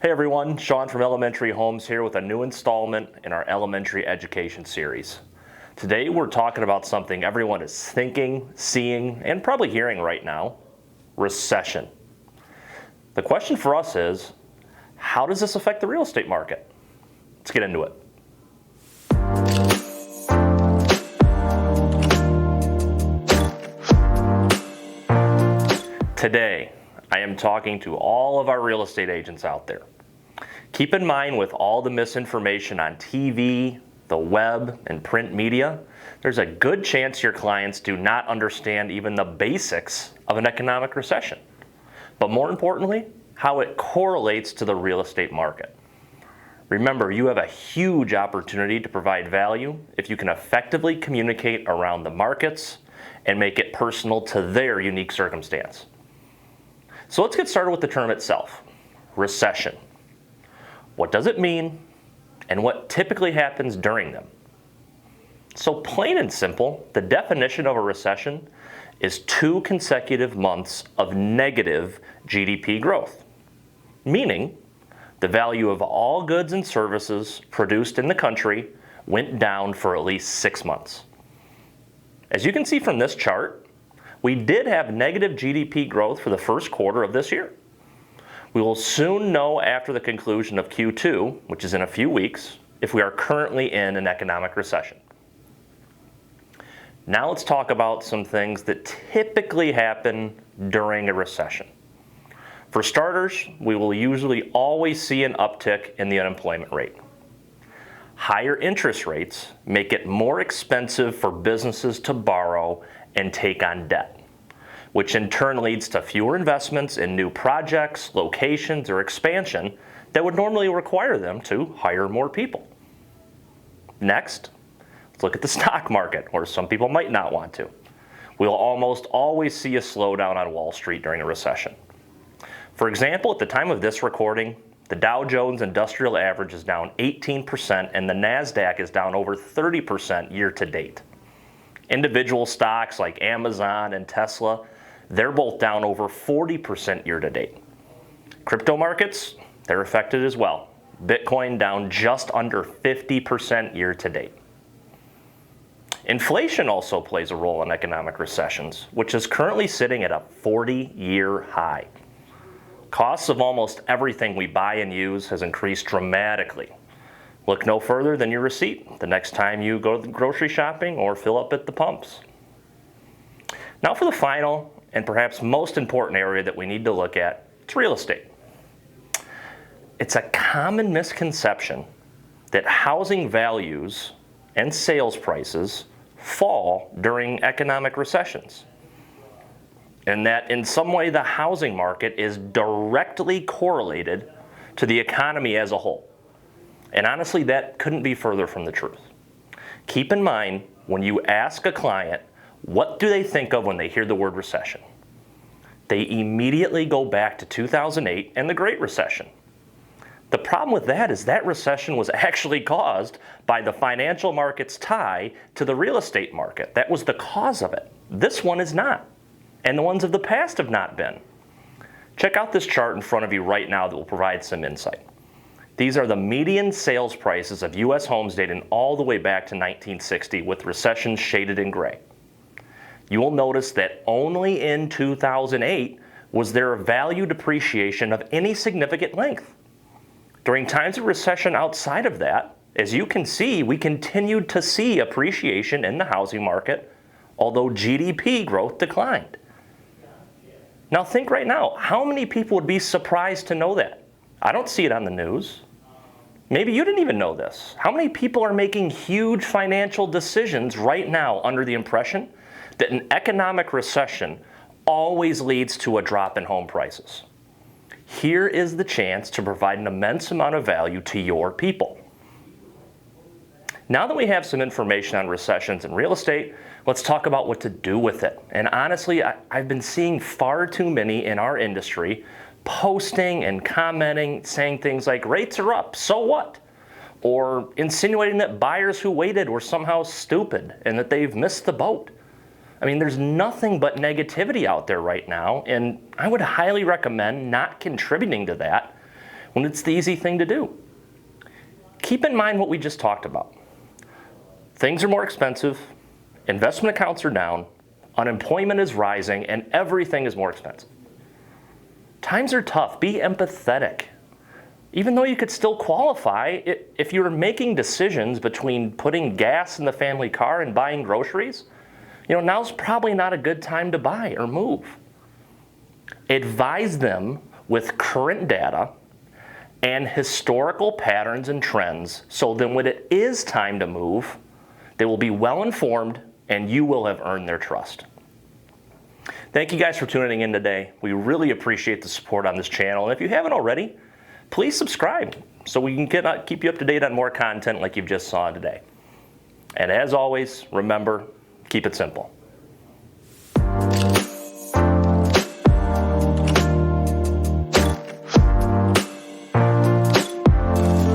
Hey everyone, Sean from Elementary Homes here with a new installment in our elementary education series. Today we're talking about something everyone is thinking, seeing, and probably hearing right now, recession. The question for us is, how does this affect the real estate market? Let's get into it. Today, I am talking to all of our real estate agents out there. Keep in mind, with all the misinformation on TV, the web, and print media, there's a good chance your clients do not understand even the basics of an economic recession. But more importantly, how it correlates to the real estate market. Remember, you have a huge opportunity to provide value if you can effectively communicate around the markets and make it personal to their unique circumstance. So let's get started with the term itself, recession. What does it mean, and what typically happens during them? So plain and simple, the definition of a recession is 2 consecutive months of negative GDP growth, meaning the value of all goods and services produced in the country went down for at least 6 months. As you can see from this chart, we did have negative GDP growth for the first quarter of this year. We will soon know after the conclusion of Q2, which is in a few weeks, if we are currently in an economic recession. Now let's talk about some things that typically happen during a recession. For starters, we will usually always see an uptick in the unemployment rate. Higher interest rates make it more expensive for businesses to borrow and take on debt, which in turn leads to fewer investments in new projects, locations, or expansion that would normally require them to hire more people. Next, let's look at the stock market, or some people might not want to. We'll almost always see a slowdown on Wall Street during a recession. For example, at the time of this recording, the Dow Jones Industrial Average is down 18% and the NASDAQ is down over 30% year to date. Individual stocks like Amazon and Tesla, they're both down over 40% year to date. Crypto markets, they're affected as well. Bitcoin down just under 50% year to date. Inflation also plays a role in economic recessions, which is currently sitting at a 40-year high. Costs of almost everything we buy and use has increased dramatically. Look no further than your receipt the next time you go grocery shopping or fill up at the pumps. Now for the final and perhaps most important area that we need to look at, it's real estate. It's a common misconception that housing values and sales prices fall during economic recessions, and that in some way the housing market is directly correlated to the economy as a whole. And honestly, that couldn't be further from the truth. Keep in mind, when you ask a client, what do they think of when they hear the word recession? They immediately go back to 2008 and the Great Recession. The problem with that is that recession was actually caused by the financial market's tie to the real estate market. That was the cause of it. This one is not, and the ones of the past have not been. Check out this chart in front of you right now that will provide some insight. These are the median sales prices of U.S. homes dating all the way back to 1960 with recessions shaded in gray. You will notice that only in 2008 was there a value depreciation of any significant length. During times of recession outside of that, as you can see, we continued to see appreciation in the housing market, although GDP growth declined. Now think right now, how many people would be surprised to know that? I don't see it on the news. Maybe you didn't even know this. How many people are making huge financial decisions right now under the impression that an economic recession always leads to a drop in home prices? Here is the chance to provide an immense amount of value to your people. Now that we have some information on recessions in real estate, let's talk about what to do with it. And honestly, I've been seeing far too many in our industry posting and commenting, saying things like, rates are up, so what? Or insinuating that buyers who waited were somehow stupid and that they've missed the boat. I mean, there's nothing but negativity out there right now, and I would highly recommend not contributing to that when it's the easy thing to do? Keep in mind what we just talked about. Things are more expensive, investment accounts are down, unemployment is rising, and everything is more expensive. Times are tough. Be empathetic. Even though you could still qualify, if you're making decisions between putting gas in the family car and buying groceries, now's probably not a good time to buy or move. Advise them with current data and historical patterns and trends, so then when it is time to move, they will be well informed and you will have earned their trust. Thank you guys for tuning in today. We really appreciate the support on this channel. And if you haven't already, please subscribe so we can keep you up to date on more content like you've just saw today. And as always, remember, keep it simple.